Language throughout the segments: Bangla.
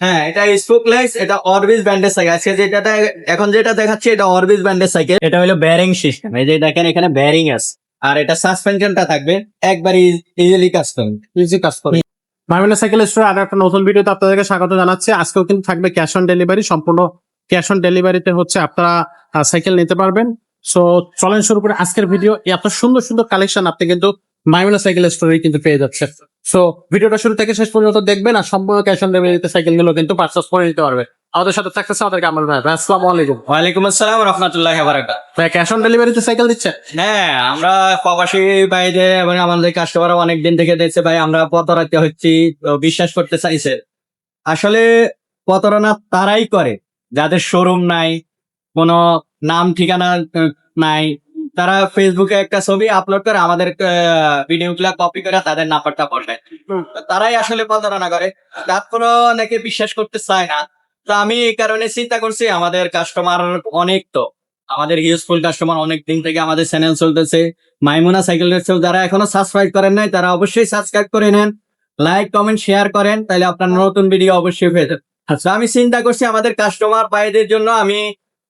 হ্যাঁ, এটা স্পোকলেস, এটা অরবিস ব্র্যান্ডের সাইকেল। আজকে এখন যেটা দেখাচ্ছি এটা অরবিস ব্র্যান্ডের সাইকেল। এটা হলো ব্যারিং সিস্টেম। এই যে দেখেন এখানে ব্যারিং আছে, আর এটা সাসপেনশনটা থাকবে একবারই ইজিলি কাস্টম। ইজি কাজ করে। মাইমুনা সাইকেল স্টোরে আর একটা নতুন ভিডিওতে আপনাদেরকে স্বাগত জানাচ্ছি। আজকেও কিন্তু থাকবে ক্যাশ অন ডেলিভারি, সম্পূর্ণ ক্যাশ অন ডেলিভারিতে হচ্ছে আপনারা সাইকেল নিতে পারবেন। সো চলেন শুরু করে আজকের ভিডিও। এত সুন্দর সুন্দর কালেকশন আপনি কিন্তু মাইমুনা সাইকেল স্টোরে কিন্তু পেয়ে যাচ্ছেন। সো ভিডিওটা শুরু থেকে শেষ পর্যন্ত দেখবেন, আর সম্পূর্ণ ক্যাশ অন ডেলিভারিতে সাইকেল গুলো কিন্তু পারচেস করে নিতে পারবে। আমাদের সাথে থাকতেছে আমাদের কামাল ভাই। ভাই, আসসালামু আলাইকুম। ওয়ালাইকুম আসসালাম রাহমাতুল্লাহি ওয়া বারাকাতুহু। ভাই, ক্যাশ অন ডেলিভারিতে সাইকেল দিচ্ছে? হ্যাঁ, আমরা প্রবাসী বাইরে এবং আমাদের কাস্টমার অনেক দিন থেকে দেখছে ভাই আমরা প্রতারিত হচ্ছি, তো বিশ্বাস করতে চাইছে। আসলে প্রতারণা তারাই করে যাদের শোরুম নাই, কোনো নাম ঠিকানা নাই। তারা ফেসবুকে একটা ছবি আপলোড করে আমাদের ভিডিও গুলা কপি করে তাদের নাম্বারটা বসায়। তো তারাই আসলে প্রতারণা করে, তারপরও অনেকে বিশ্বাস করতে চায় না। তো আমি এই কারণে চিন্তা করছি, আমাদের কাস্টমার অনেক, তো আমাদের ইউজফুল কাস্টমার অনেক দিন থেকে আমাদের চ্যানেল চলতেছে মাইমুনা সাইকেল রেসেল। যারা এখনো সাবস্ক্রাইব করেন নাই তারা অবশ্যই সাবস্ক্রাইব করে নেন, লাইক কমেন্ট শেয়ার করেন, তাহলে আপনার নতুন ভিডিও অবশ্যই পেয়ে যাবেন। আচ্ছা, আমি চিন্তা করছি আমাদের কাস্টমার ভাইদের জন্য আমি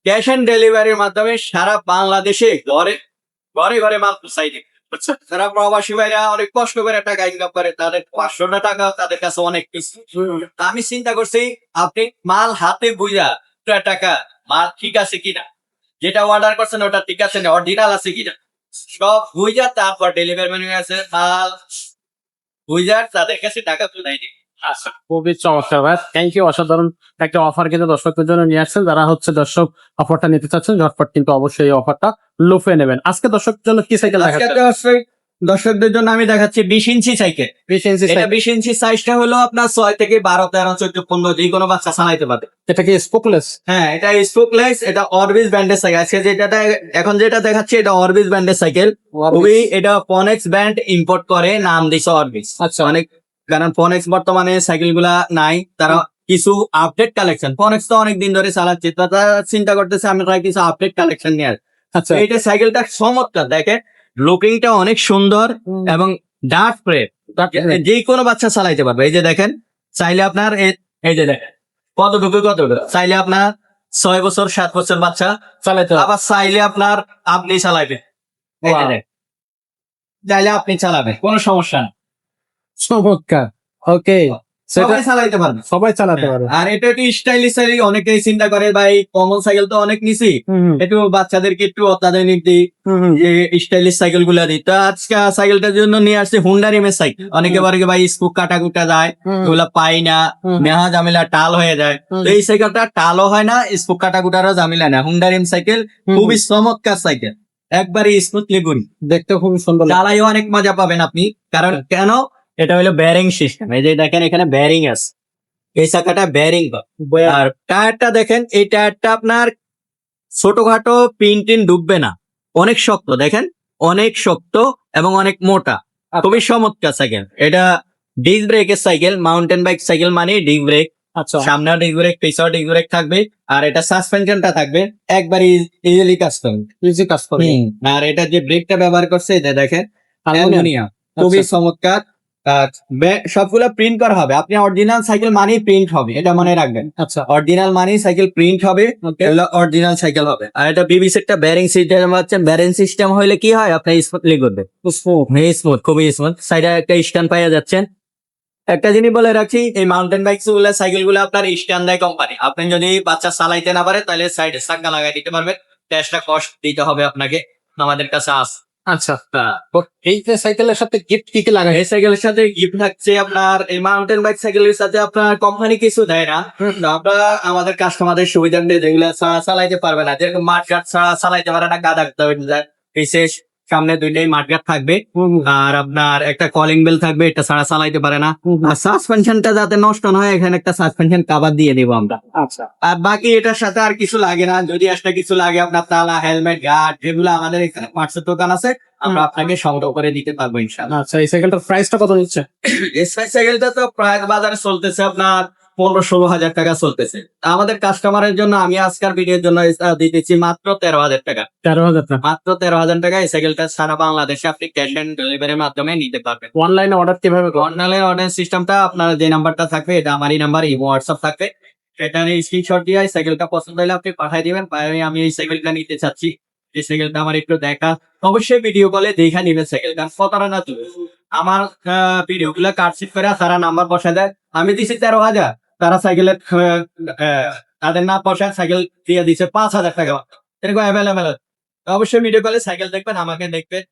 ক্যাশ অন ডেলিভারির মাধ্যমে সারা বাংলাদেশে ঘরে ঘরে ঘরে মাল পৌঁছাই দিই। যারা প্রবাসী ভাইরা অনেক কষ্ট করে টাকা ইনকাম করে, তাদের 500 টাকা তাদের কাছে অনেক কিছু। তা আমি চিন্তা করছি আপনি মাল হাতে বুঝা টাকা মাল ঠিক আছে কিনা, যেটা অর্ডার করছেন ওটা ঠিক আছে না, অরিজিনাল আছে কিনা সব বুঝা তারপর ডেলিভারি ম্যান আছে মাল বুঝা তাদের কাছে টাকা তুলে দিই। আচ্ছা, খুবই চমৎকার ভাই, থ্যাংক ইউ। অসাধারণ একটা অফার কিন্তু দর্শকদের জন্য নিয়ে আসছেন। যারা হচ্ছে দর্শক অফারটা নিতে চাচ্ছেন ঝটপট কিন্তু অবশ্যই এই অফারটা লুফে নেবেন। আজকে দর্শকদের জন্য কি সাইকেল আজকে দেখাচ্ছেন? দর্শকদের জন্য আমি দেখাচ্ছি 20 ইঞ্চি সাইকেল। 20 ইঞ্চি এটা 20 ইঞ্চি সাইজটা হলো আপনার 6 থেকে 12, 13, 14, 15 যে কোনো বাচ্চা চালাইতে পারে। এটা কি স্পোকলেস? হ্যাঁ, এটা স্পোকলেস, এটা অরবিস ব্র্যান্ডের সাইকেল। আজকে এখন যেটা দেখাচ্ছি এটা অরবিস ব্র্যান্ডের সাইকেল। খুবই এটা পনেক্স ব্র্যান্ড ইম্পোর্ট করে, নাম দিছে অরবিস। আচ্ছা, অনেক, কারণ পনেক্স বর্তমানে সাইকেল গুলা নাই, তারা কিছু আপডেট কালেকশন, পনেক্স তো অনেক দিন ধরে চালাচ্ছে, তারা চিন্তা করতেছে আমরা কিছু আপডেট কালেকশন নিয়ে আসবো। আচ্ছা। এইটা সাইকেলটা চমৎকার, দেখে লুকিংটা অনেক সুন্দর এবং ডার্ক প্রে, যে কোনো বাচ্চা চালাইতে পারবে। এই যে দেখেন, চাইলে আপনার এই যে দেখেন কতটুকু চাইলে আপনার 6 বছর 7 বছর বাচ্চা চালাইতে হবে। আবার চাইলে আপনার আপনি চালাইবেন। এই যে দেখেন, চাইলে আপনি চালাবেন, কোনো সমস্যা না, চমৎকার। ওকে, সবাই চালাইতে পারবে। সবাই চালাতে পারবে। আর এটা একটু স্টাইলিশ সাইকেল, অনেকেই চিন্তা করে ভাই কমন সাইকেল তো অনেক নিছি, একটু বাচ্চাদেরকে একটু অত্যাধুনিক দিই, যে স্টাইলিশ সাইকেল গুলা দিই। তো আজকে সাইকেলটার জন্য নিয়ে আসছে হুন্ডা রিমের সাইকেল। অনেকে বলে ভাই স্কুপ কাটা কুটা যায়, ওগুলা পাই না, নেহা ঝামেলা টাল হয়ে যায়। তো এই সাইকেলটা টালও হয় না, স্কুপ কাটা কুটারও ঝামেলা না। হুন্ডা রিম সাইকেল খুবই চমৎকার সাইকেল, একবারই স্মুথলি ঘুরি, দেখতে খুবই সুন্দর লাগে। চালাইও অনেক মজা পাবেন আপনি। কারণ কেন, এটা হলো ব্যারিং সিস্টেম। এই যে দেখেন এখানে ব্যারিং আছে, এই চাকাটা ব্যারিং। আর টায়ারটা দেখেন, এই টায়ারটা আপনার ছোটখাটো পিন টিন ডুববে না, অনেক শক্ত, দেখেন অনেক শক্ত এবং অনেক মোটা, খুবই চমৎকার সাইকেল। এটা ডিস্ক ব্রেকের সাইকেল, মাউন্টেন বাইক সাইকেল মানে ডিস্ক ব্রেক। আচ্ছা, সামনেও ডিস্ক ব্রেক, পিছনেও ডিস্ক ব্রেক থাকবে, আর এটা সাসপেনশনটা থাকবে একবারই ইজিলি কাস্টম। ইজি কাজ করে। আর এটা যে ব্রেকটা ব্যবহার করছে এটা দেখেন অ্যালুমিনিয়াম, খুবই চমৎকার। আর সবগুলা প্রিন্ট করা হবে, আপনি অরিজিনাল সাইকেল মানি প্রিন্ট হবে, এটা মনে রাখবেন। আচ্ছা, অরিজিনাল মানি সাইকেল প্রিন্ট হবে, এগুলো অরিজিনাল সাইকেল হবে। আর এটা বিবিসি একটা ব্যারিং সিস্টেম পাচ্ছেন। ব্যারিং সিস্টেম হলে কি হয়, আপনার স্মুথলি করবে, স্মুথ, খুবই স্মুথ। সাইডে একটা স্ট্যান্ড পাইয়া যাচ্ছেন। একটা জিনিস বলে রাখি, এই মাউন্টেন বাইক গুলা সাইকেল গুলো আপনার স্ট্যান্ড দেয় কোম্পানি। আপনি যদি বাচ্চা চালাইতে না পারে তাহলে সাইডে চাকা লাগাই দিতে পারবেন, টেস্টটা কষ্ট দিতে হবে আপনাকে, আমাদের কাছে আস। আচ্ছা। এই যে সাইকেলের সাথে গিফট কি কি লাগাই? এই সাইকেলের সাথে গিফট থাকছে আপনার, এই মাউন্টেন বাইক সাইকেলের সাথে আপনার কোম্পানি কিছু দেয় না, আমরা আমাদের কাস্টমারদের সুবিধা নিয়ে যেগুলো চালাইতে পারবে না, যেরকম মাঠঘাট ছাড়া চালাইতে পারে না, গাদা বিশেষ সামনে দুইটাই মাঠঘাট থাকবে, আর আপনার একটা কলিং বেল থাকবে, এটা ছাড়া চালাইতে পারে না। আর সাসপেনশনটা যাতে নষ্ট না হয়, এখানে একটা সাসপেনশন কভার দিয়ে দেবো আমরা। আচ্ছা, আর বাকি এটার সাথে আর কিছু লাগে না। যদি একটা কিছু লাগে, আপনার তালা, হেলমেট, গার্ড, যেগুলো আমাদের এখানে পার্টসের দোকান আছে, আমরা আপনাকে সংগ্রহ করে দিতে পারবো ইনশাআল্লাহ। আচ্ছা। এই সাইকেলটার প্রাইসটা কত নিচ্ছে? এসআই সাইকেলটা তো প্রায় বাজারে চলতেছে আপনার 15-16 হাজার টাকা চলতেছে। তা আমাদের কাস্টমারের জন্য আমি আজকের ভিডিওর জন্য দিতেছি মাত্র 13,000 টাকা। 13,000 টাকা। মাত্র 13,000 টাকা এই সাইকেলটা সারা বাংলাদেশে আপনি ক্যাশ অন ডেলিভারির মাধ্যমে নিতে পারবেন। অনলাইনে অর্ডার কিভাবে করবেন? অনলাইন অর্ডার সিস্টেমটা আপনার যে নাম্বারটা থাকবে এটা আমারই নাম্বার, ইমো হোয়াটসঅ্যাপ থাকবে। সেটা স্ক্রিনশট দিয়ে এই সাইকেলটা পছন্দ হলে আপনি পাঠিয়ে দিবেন। ভাই আমি এই সাইকেলটা নিতে চাচ্ছি, এই সাইকেলটা আমার একটু দেখা। অবশ্যই ভিডিও কলে দেখা নিবেন সাইকেলটা। প্রতারণা তো আমার ভিডিও গুলো কাটছিট করে তারা নাম্বার বসা দেয়। আমি দিছি 13,000, তারা সাইকেলের তাদের না বসায় সাইকেল দিয়ে দিচ্ছে 5,000 টাকা। এরকম অ্যাভেলেবেল। অবশ্যই ভিডিও কলে সাইকেল দেখবেন, আমাকে দেখবেন।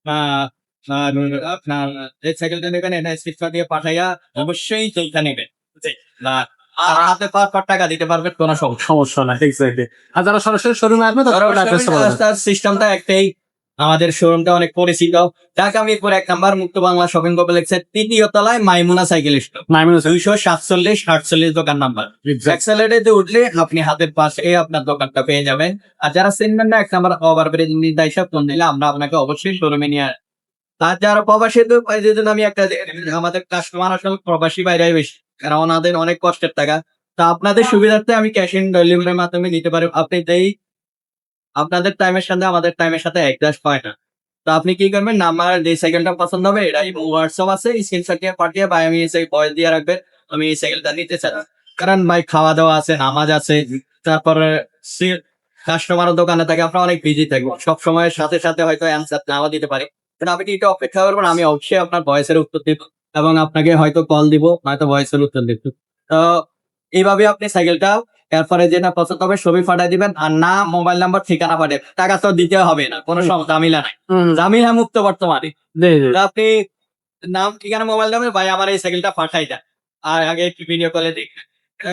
আহ আর আপনার এই সাইকেলটা নেবেন, এটা স্ক্রিনশট দিয়ে পাঠাইয়া অবশ্যই সেইটা নেবেন। আর হাতে পার টাকা দিতে পারবেন, কোনো সমস্যা সমস্যা নাই, এক্স্যাক্টলি। আর যারা সরাসরি শোরুমে আসবে তাদের সিস্টেমটা একটাই। আমাদের শোরুমটা অনেক পরিচিত। ঢাকা মিরপুর 1 নম্বর মুক্ত বাংলা শপিং কমপ্লেক্সের 3য় তলায় মাইমুনা সাইকেল স্টোর, 247-48 দোকান নাম্বার। এক্সেলেটে উঠলে আপনি হাতের পাশে আপনার দোকানটা পেয়ে যাবেন। আর যারা চিনবেন না, 1 নম্বর ওভারব্রিজ হিসাব ফোন দিলে আমরা আপনাকে অবশ্যই শোরুমে নিয়ে আসবো। আর যারা প্রবাসী, তো এই যে আমি একটা আমাদের কাস্টমার আসলে প্রবাসী বাইরে বেশি, কারণ ওনাদের অনেক কষ্টের টাকা। তা আপনাদের সুবিধার্থে আমি ক্যাশ অন ডেলিভারির মাধ্যমে দিতে পারি। আপনি আপনাদের টাইমের সাথে আমাদের টাইমের সাথে অ্যাডজাস্ট হয় না। তো আপনি কি করবেন, নাম্বার যে সাইকেলটা পছন্দ হবে এটা হোয়াটসঅ্যাপ আছে, স্ক্রিনশট দিয়ে পাঠিয়ে ভাই আমি এই ভয়েস দিয়ে রাখবেন আমি এই সাইকেলটা নিতে চাই। কারণ ভাই খাওয়া দাওয়া আছে, নামাজ আছে, তারপরে কাস্টমার দোকানে থাকে, আমরা অনেক বিজি থাকবো, সব সময়ের সাথে সাথে হয়তো অ্যান্সার নাও দিতে পারি। আপনি এটা অপেক্ষা করবেন, আমি অবশ্যই আপনার ভয়েসের উত্তর দিব এবং আপনাকে হয়তো কল দিব, নয়তো ভয়েসের উত্তর দিব। তো এইভাবে আপনি সাইকেলটা এরপরে যেটা পছন্দ হবে ছবি পাঠিয়ে দিবেন, আর না মোবাইল নাম্বার ঠিকানা পাঠিয়ে, টাকা তো দিতে হবে না, কোনো ঝামেলা নাই, ঝামেলা মুক্ত বর্তমানে। তো আপনি নাম ঠিকানা মোবাইল নাম্বার ভাই আমার এই সাইকেলটা পাঠাই দেন, আর আগে একটু ভিডিও কলে দেখবেন।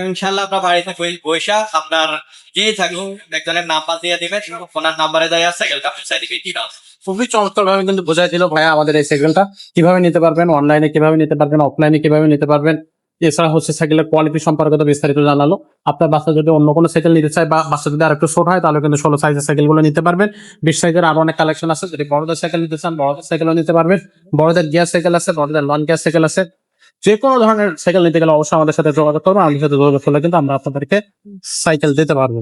ইনশাল্লাহ আপনার বাড়িতে পয়সা আপনার যে থাকুন একজনের নাম্বার দিয়ে দিবেন, ফোনের নাম্বারে দেয় সাইকেলটা খুবই চমৎকার ভাবে কিন্তু বোঝাই দিল ভাইয়া আমাদের এই সাইকেলটা কিভাবে নিতে পারবেন, অনলাইনে কিভাবে নিতে পারবেন, অফলাইনে কিভাবে নিতে পারবেন। এছাড়া হচ্ছে সাইকেলের কোয়ালিটি সম্পর্কে তো বিস্তারিত জানালো। আপনার বাচ্চা যদি অন্য কোনো সাইকেল নিতে চায় বা বাচ্চা যদি আরেকটু ছোট হয় তাহলে কিন্তু 16 সাইজের সাইকেল গুলো নিতে পারবেন। 20 সাইজের আরো অনেক কালেকশন আছে। যদি বড়দের সাইকেল নিতে চান বড়দের সাইকেলও নিতে পারবেন। বড়দের গিয়ার সাইকেল আছে, বড়দের নন গিয়ার সাইকেল আছে। যে কোনো ধরনের সাইকেল নিতে গেলে অবশ্যই আমাদের সাথে যোগাযোগ করবেন। আমাদের সাথে যোগাযোগ করলে কিন্তু আমরা আপনাদেরকে সাইকেল দিতে পারবো।